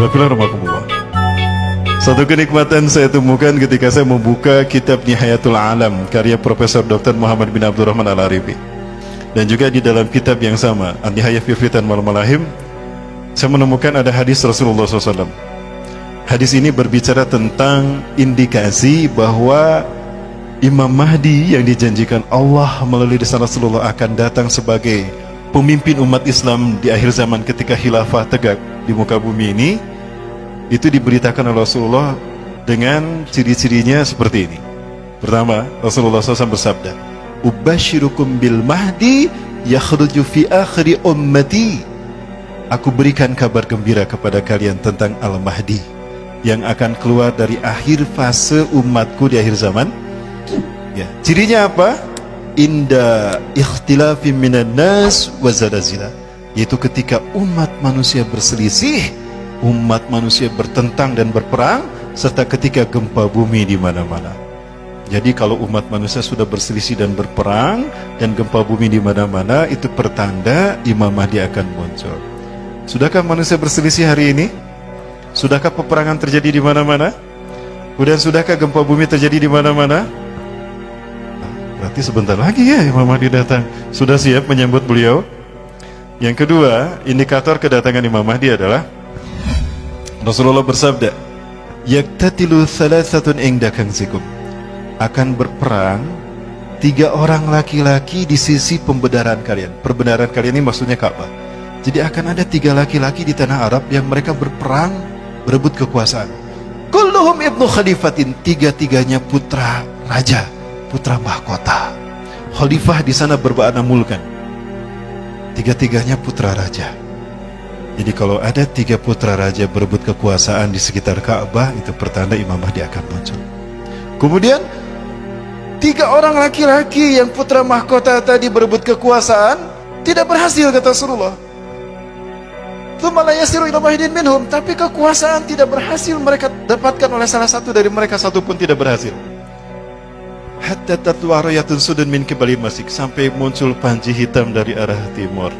Bismillahirrahmanirrahim. Satu kenikmatan saya temukan ketika saya membuka kitab Nihayatul Alam karya Profesor Dr. Muhammad bin Abdurrahman Al-Arifi, dan juga di dalam kitab yang sama An-Nihayah fi Fitan wal Malahim, saya menemukan ada hadis Rasulullah SAW. Hadis ini berbicara tentang indikasi bahwa Imam Mahdi yang dijanjikan Allah melalui lisan Rasulullah akan datang sebagai pemimpin umat Islam di akhir zaman ketika khilafah tegak di muka bumi ini. Itu diberitakan oleh Rasulullah dengan ciri-cirinya seperti ini. Pertama, Rasulullah SAW bersabda, "Ubashirukum bil mahdi yakhruju fi akhiri ummati." Aku berikan kabar gembira kepada kalian tentang Al-Mahdi yang akan keluar dari akhir fase umatku di akhir zaman. Ya, cirinya apa? Inda ikhtilafi minan nas wa zalazila, yaitu ketika umat manusia berselisih, umat manusia bertentang dan berperang, serta ketika gempa bumi di mana-mana. Jadi kalau umat manusia sudah berselisih dan berperang dan gempa bumi di mana-mana, itu pertanda Imam Mahdi akan muncul. Sudahkah manusia berselisih hari ini? Sudahkah peperangan terjadi di mana-mana? Kemudian sudahkah gempa bumi terjadi di mana-mana? Berarti sebentar lagi ya Imam Mahdi datang. Sudah siap menyambut beliau? Yang kedua, indikator kedatangan Imam Mahdi adalah Rasulullah bersabda, "Yaktatilu thalathatun inda kanzikum." Akan berperang 3 orang laki-laki di sisi pembenaran kalian. Pembenaran kalian ini maksudnya Ka'bah. Jadi akan ada 3 laki-laki di tanah Arab yang mereka berperang, berebut kekuasaan. Kulluhum ibnu khalifatin, 3-3-nya putra raja, putra mahkota. Khalifah di sana bermakna mulkan. 3-3-nya putra raja. Jadi kalau ada 3 putra raja berebut kekuasaan di sekitar Ka'bah, itu pertanda Imam Mahdi akan muncul. Kemudian 3 orang laki-laki yang putra mahkota tadi berebut kekuasaan tidak berhasil, kata Rasulullah. Tsumma la yasiru ila wahidin minhum, tapi kekuasaan tidak berhasil mereka dapatkan oleh salah satu dari mereka, satu pun tidak berhasil. Hatta tatlu'a rayatun sudun min qibalil masjid, sampai muncul panji hitam dari arah timur.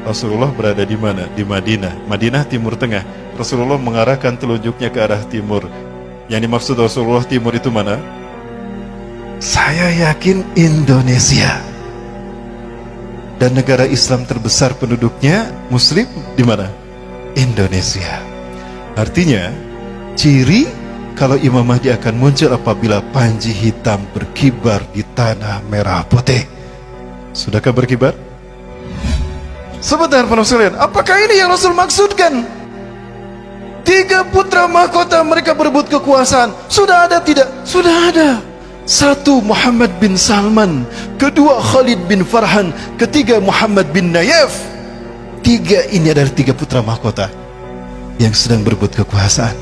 Rasulullah berada di mana? Di Madinah. Madinah timur tengah. Rasulullah mengarahkan telunjuknya ke arah timur. Yang dimaksud Rasulullah timur itu mana? Saya yakin Indonesia. Dan negara Islam terbesar penduduknya Muslim di mana? Indonesia. Artinya, ciri kalau Imam Mahdi akan muncul apabila panji hitam berkibar di tanah merah putih. Sudahkah berkibar? Sebentar para sekalian, apakah ini yang Rasul maksudkan? 3 putra mahkota mereka berebut kekuasaan. Sudah ada tidak? Sudah ada. 1 Muhammad bin Salman, kedua Khalid bin Farhan, ketiga Muhammad bin Nayef. 3 ini adalah 3 putra mahkota yang sedang berebut kekuasaan.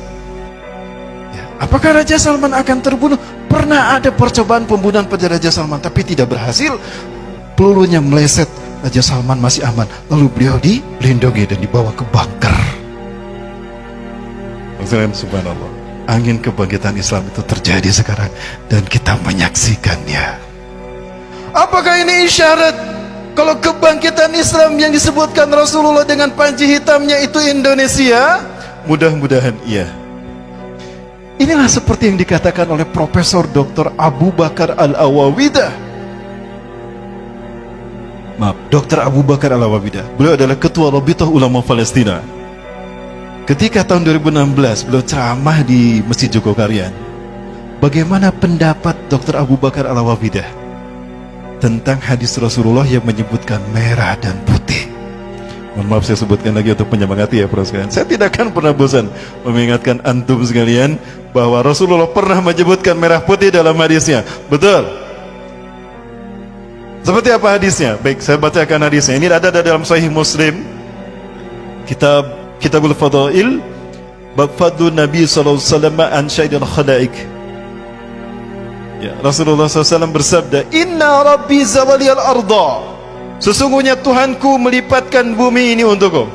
Ya. Apakah Raja Salman akan terbunuh? Pernah ada percobaan pembunuhan pada Raja Salman, tapi tidak berhasil. Pelurunya meleset, Raja Salman masih aman. Lalu beliau dilindungi dan dibawa ke bunker. Subhanallah, angin kebangkitan Islam itu terjadi sekarang dan kita menyaksikannya. Apakah ini isyarat kalau kebangkitan Islam yang disebutkan Rasulullah dengan panji hitamnya itu Indonesia? Mudah-mudahan iya. Inilah seperti yang dikatakan oleh Profesor Dr. Abu Bakar Al-Awawidah. Maaf, Dr. Abu Bakar Al-Awawidah. Beliau adalah Ketua Rabithah Ulama Palestina. Ketika tahun 2016 beliau ceramah di Masjid Jogokarian, bagaimana pendapat Dr. Abu Bakar Al-Awawidah tentang hadis Rasulullah yang menyebutkan merah dan putih? Mohon maaf saya sebutkan lagi untuk menyemangati ya para sekalian. Saya tidak akan pernah bosan mengingatkan antum sekalian bahwa Rasulullah pernah menyebutkan merah putih dalam hadisnya. Betul? Seperti apa hadisnya? Baik, saya bacakan hadisnya. Ini ada dalam Sahih Muslim, Kitabul Fadail, bab fadlu Nabi sallallahu alaihi wasallam an syaidil khalaik. Ya, Rasulullah SAW bersabda, "Inna Rabbi zawaliyal arda." Sesungguhnya Tuhanku melipatkan bumi ini untukku.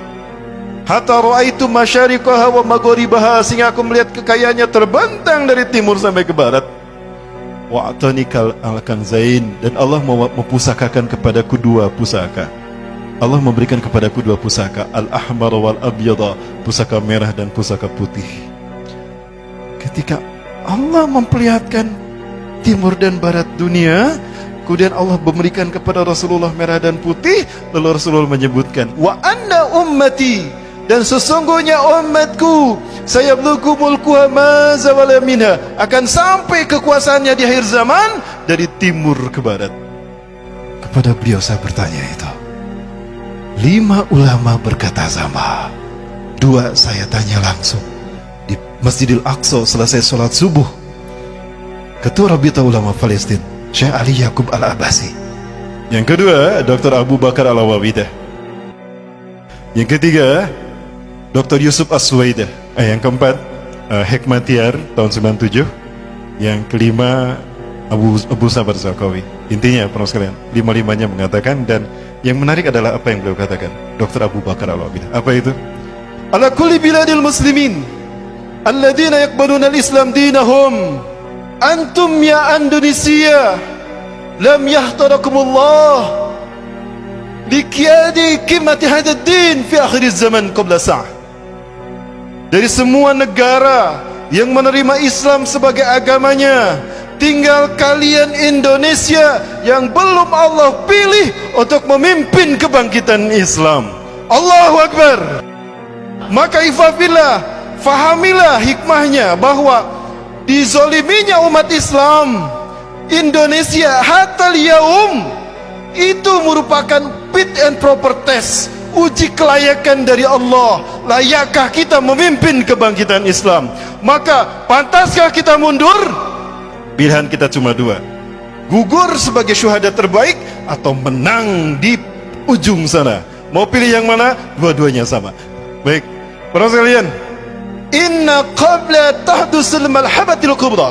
Hatta ra'aitu masyariqaha wa magharibaha, sehingga aku melihat kekayaannya terbentang dari timur sampai ke barat. Wa'atanikal al-kanzain, dan Allah mempusakakan kepadaku 2 pusaka. Allah memberikan kepadaku dua pusaka, al-ahmar wal abyada, pusaka merah dan pusaka putih. Ketika Allah memperlihatkan timur dan barat dunia, kemudian Allah memberikan kepada Rasulullah merah dan putih, lalu Rasulullah menyebutkan, wa anna ummati, dan sesungguhnya umatku, saya belum mulkuha ma zawala minha, akan sampai kekuasaannya di akhir zaman dari timur ke barat. Kepada beliau saya bertanya itu. 5 ulama berkata sama. 2 saya tanya langsung di Masjidil Aqsa selesai sholat subuh. Ketua Rabita Ulama Palestina, Syekh Ali Yaqub Al-Abasi. Yang kedua, Dr. Abu Bakar Al-Awawidah. Yang ketiga, Dr. Yusuf As-Suwaidah. Yang keempat, Hekmatyar tahun 97. Yang kelima, Abu Sabar Zarqawi. Intinya, para sekalian, 5-5-nya mengatakan, dan yang menarik adalah apa yang beliau katakan, Dr. Abu Bakar Al-Awawidah. Apa itu? Ala kulli biladil muslimin alladhina yaqbaluna al-islam dinahum, antum ya Indonesia lam yahtarakumullah liqiyadi qimati hadha ad-din fi akhir zaman qabla sa'ah. Dari semua negara yang menerima Islam sebagai agamanya, tinggal kalian Indonesia yang belum Allah pilih untuk memimpin kebangkitan Islam. Allahu Akbar. Maka ifafillah, fahamilah hikmahnya bahwa dizoliminya umat Islam Indonesia hatta yaum itu merupakan fit and proper test, uji kelayakan dari Allah. Layakkah kita memimpin kebangkitan Islam? Maka pantaskah kita mundur? Pilihan kita cuma 2, gugur sebagai syuhada terbaik atau menang di ujung sana. Mau pilih yang mana? Dua-duanya sama. Baik, para sekalian, inna qabla tahdusul malhabatil kubra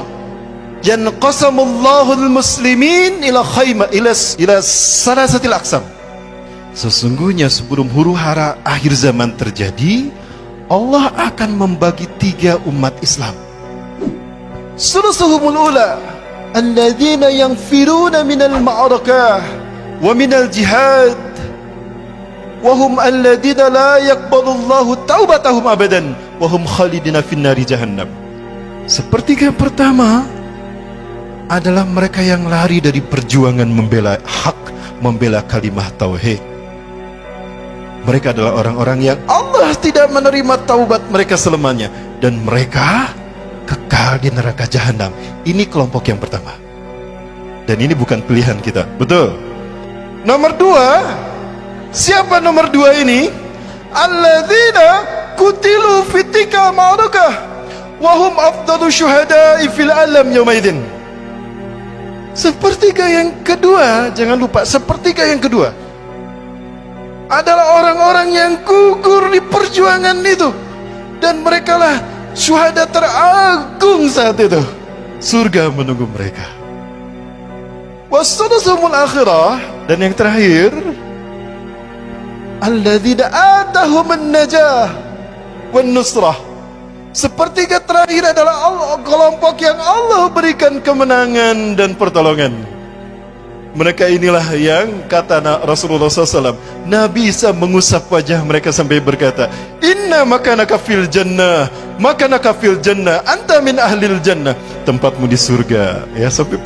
yanqasamullahu al-muslimin ila khayma ila salasatil aqsam. Sesungguhnya sebelum huru-hara akhir zaman terjadi, Allah akan membagi 3 umat Islam. Sulusuhumul ula alladzina yanfiruna minal ma'arakah wa minal jihad wa hum alladzina la yaqbalullahu taubatahum abadan wa hum khalidina finnari jahannam. Sepertiga pertama adalah mereka yang lari dari perjuangan membela hak, membela kalimah tauhid. Mereka adalah orang-orang yang Allah tidak menerima taubat mereka selamanya, dan mereka kekal di neraka jahanam. Ini kelompok yang pertama. Dan ini bukan pilihan kita. Betul. Nomor 2, siapa nomor 2 ini? Alladzina kutilu fitika ma'arakah wa hum afdalu syuhada'i fil alam yaumaidin. Sepertiga yang kedua, jangan lupa, sepertiga yang kedua adalah orang-orang yang gugur di perjuangan itu, dan mereka lah syuhada teragung saat itu. Surga menunggu mereka. Wassadusumul akhirah, dan yang terakhir, alladzina atahumun najah wan nusrah. Sepertiga terakhir adalah kelompok yang Allah berikan kemenangan dan pertolongan. Mereka inilah yang kata Rasulullah SAW, Nabi Isa mengusap wajah mereka sampai berkata, inna makanaka fil jannah, makanaka fil jannah, anta min ahlil jannah. Tempatmu di surga. Ya, sampai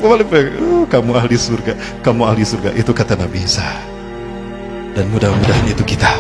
kamu ahli surga, kamu ahli surga. Itu kata Nabi Isa. Dan mudah-mudahan itu kita.